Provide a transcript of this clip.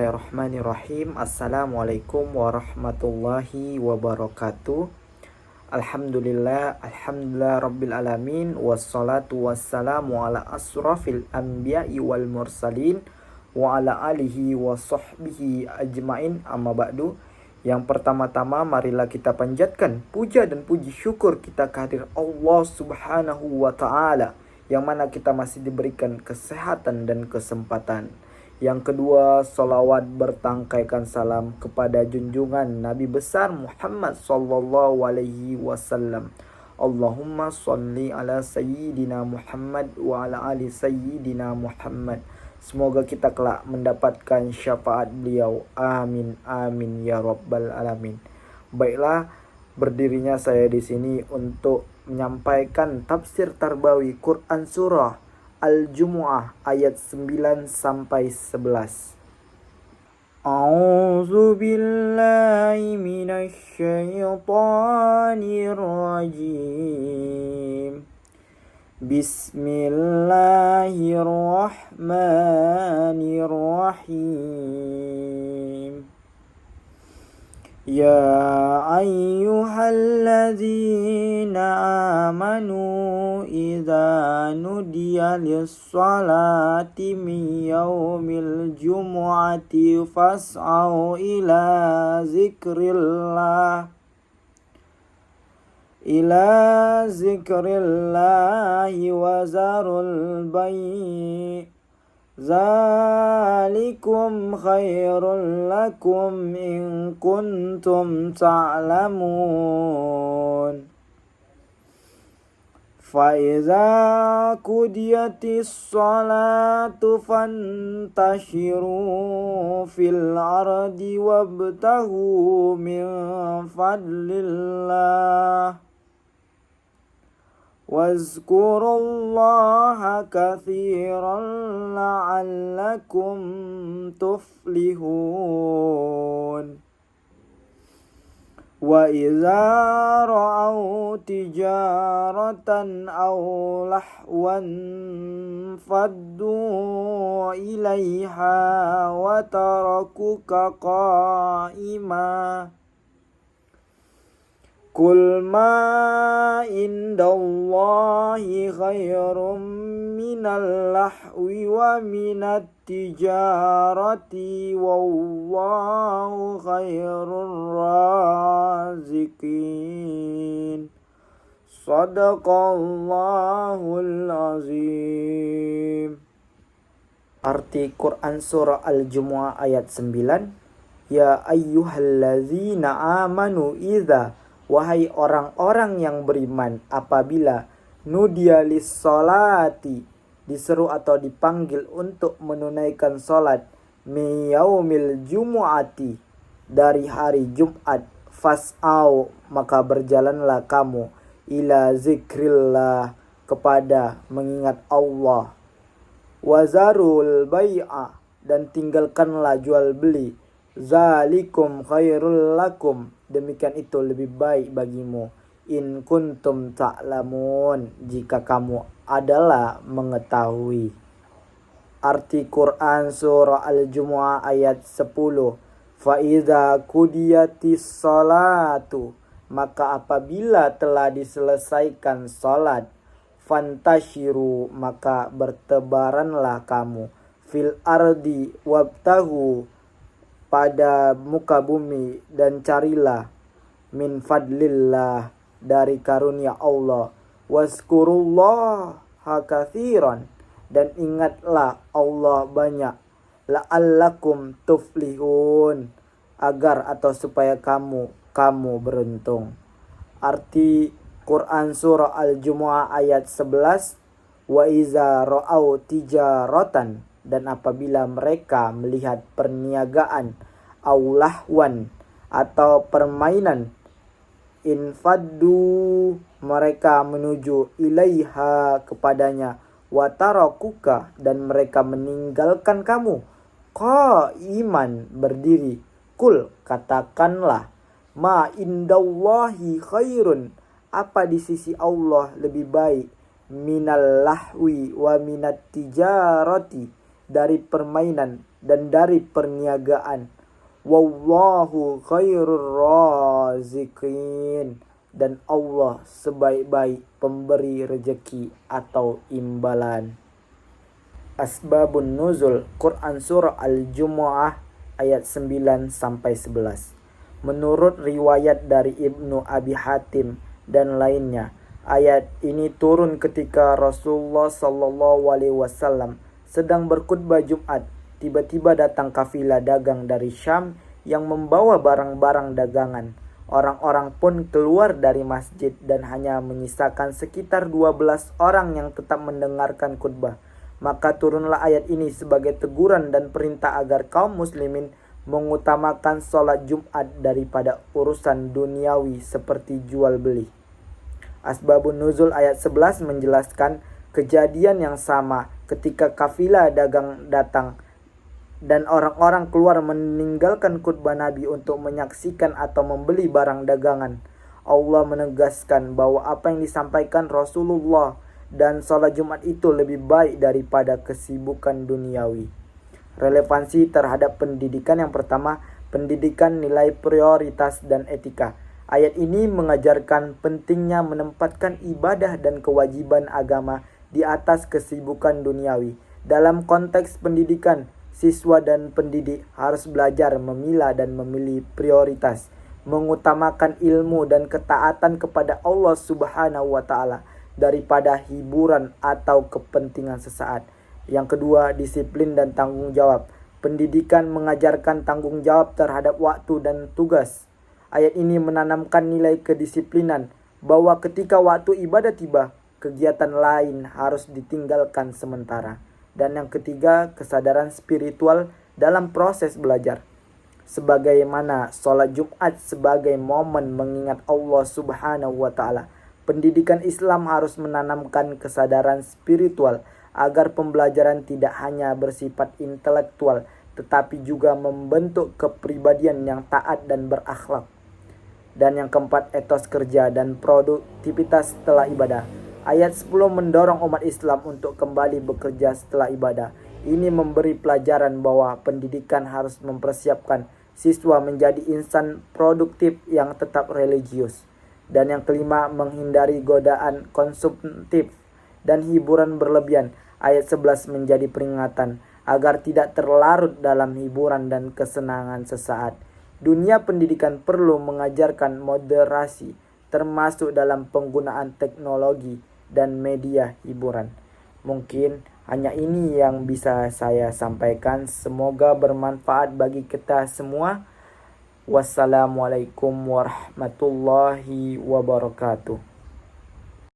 Bismillahirrahmanirrahim. Assalamualaikum warahmatullahi wabarakatuh. Alhamdulillah rabbil alamin. Wassalatu wassalamu ala asrafil anbiya'i wal mursalin wa ala alihi wa sahbihi ajmain, amma ba'du. Yang pertama-tama marilah kita panjatkan puja dan puji syukur kita kehadirat Allah subhanahu wa ta'ala, yang mana kita masih diberikan kesehatan dan kesempatan. Yang kedua, salawat bertangkaikan salam kepada junjungan Nabi besar Muhammad sallallahu alaihi wasallam. Allahumma sholli ala sayyidina Muhammad wa ala ali sayyidina Muhammad. Semoga kita kelak mendapatkan syafaat beliau. Amin amin ya rabbal alamin. Baiklah, berdirinya saya di sini untuk menyampaikan tafsir tarbawi Quran surah Al-Jumu'ah ayat 9 sampai 11. A'udzu billahi minasy syaithanir rajim. Bismillahirrahmanirrahim. Ya ayyuhalladzina amanu idza nudiya lis-salati min yaumil jumu'ati fas'au ila zikrillahi wa zarul bai'. Zalikum khairul lakum in kuntum ta'lamun. Fa iza qudiyatis salatu fantashiru fil ardi wabtaghu min fadlillah. Wazkurullaha katsiran la'allakum tuflihun. Wa idza ra'aw tijaratan aw lahwan faddu ilaiha wa tarakuka qa'ima. Qul ma indallahi khairum minal lahwi wa minat tijarati wallahu khairur raziqin. Sadaqallahul azim. Arti Quran surah Al-Jumu'ah ayat 9. Ya ayyuhallazina amanu idza, wahai orang-orang yang beriman, apabila nudiya lis-sholati, diseru atau dipanggil untuk menunaikan salat, mi yaumil jumu'ati, dari hari Jumat, fas'au, maka berjalanlah kamu, ila zikrillah, kepada mengingat Allah, wazarul bai'a, dan tinggalkanlah jual beli, zalikum khairul lakum, demikian itu lebih baik bagimu, in kuntum ta'lamun, jika kamu adalah mengetahui. Arti Quran surah Al-Jumu'ah ayat 10. Fa idza qudiyatis salatu, maka apabila telah diselesaikan salat, fantashiru, maka bertebaranlah kamu, fil ardi wabtaghu, pada muka bumi, dan carilah min fadlillah, dari karunia Allah, wazkurullaha katsiran, dan ingatlah Allah banyak, la'allakum tuflihun, agar atau supaya kamu beruntung. Arti Quran surah Al-Jumu'ah ayat 11. Wa iza ra'au tijaratan, dan apabila mereka melihat perniagaan, aulahwan, atau permainan, infaddu, mereka menuju, ilaiha, kepadanya, watarakuka, dan mereka meninggalkan kamu, qaiman, berdiri. Kul, katakanlah, ma indallahi khairun, apa di sisi Allah lebih baik, minal lahwi wa minat tijarati, dari permainan dan dari perniagaan. Wallahu khairur raziqin, dan Allah sebaik-baik pemberi rezeki atau imbalan. Asbabun nuzul Quran surah Al-Jumu'ah ayat 9 sampai 11. Menurut riwayat dari Ibnu Abi Hatim dan lainnya, ayat ini turun ketika Rasulullah Shallallahu Alaihi Wasallam sedang berkhutbah Jumat. Tiba-tiba datang kafilah dagang dari Syam yang membawa barang-barang dagangan. Orang-orang pun keluar dari masjid dan hanya menyisakan sekitar 12 orang yang tetap mendengarkan khutbah. Maka turunlah ayat ini sebagai teguran dan perintah agar kaum muslimin mengutamakan sholat Jumat daripada urusan duniawi seperti jual beli. Asbabun nuzul ayat 11 menjelaskan kejadian yang sama ketika kafilah dagang datang dan orang-orang keluar meninggalkan khutbah Nabi untuk menyaksikan atau membeli barang dagangan. Allah menegaskan bahwa apa yang disampaikan Rasulullah dan sholat Jumat itu lebih baik daripada kesibukan duniawi. Relevansi terhadap pendidikan yang pertama, pendidikan nilai prioritas dan etika. Ayat ini mengajarkan pentingnya menempatkan ibadah dan kewajiban agama di atas kesibukan duniawi. Dalam konteks pendidikan, siswa dan pendidik harus belajar memilah dan memilih prioritas, mengutamakan ilmu dan ketaatan kepada Allah Subhanahu wa taala daripada hiburan atau kepentingan sesaat. Yang kedua, disiplin dan tanggung jawab. Pendidikan mengajarkan tanggung jawab terhadap waktu dan tugas. Ayat ini menanamkan nilai kedisiplinan bahwa ketika waktu ibadah tiba, kegiatan lain harus ditinggalkan sementara. Dan yang ketiga, kesadaran spiritual dalam proses belajar. Sebagaimana sholat Jumat sebagai momen mengingat Allah Subhanahu wa taala, pendidikan Islam harus menanamkan kesadaran spiritual agar pembelajaran tidak hanya bersifat intelektual tetapi juga membentuk kepribadian yang taat dan berakhlak. Dan yang keempat, etos kerja dan produktivitas setelah ibadah. Ayat 10 mendorong umat Islam untuk kembali bekerja setelah ibadah. Ini memberi pelajaran bahwa pendidikan harus mempersiapkan siswa menjadi insan produktif yang tetap religius. Dan yang kelima, menghindari godaan konsumtif dan hiburan berlebihan. Ayat 11 menjadi peringatan agar tidak terlarut dalam hiburan dan kesenangan sesaat. Dunia pendidikan perlu mengajarkan moderasi, termasuk dalam penggunaan teknologi dan media hiburan. Mungkin hanya ini yang bisa saya sampaikan. Semoga bermanfaat bagi kita semua. Wassalamualaikum warahmatullahi wabarakatuh.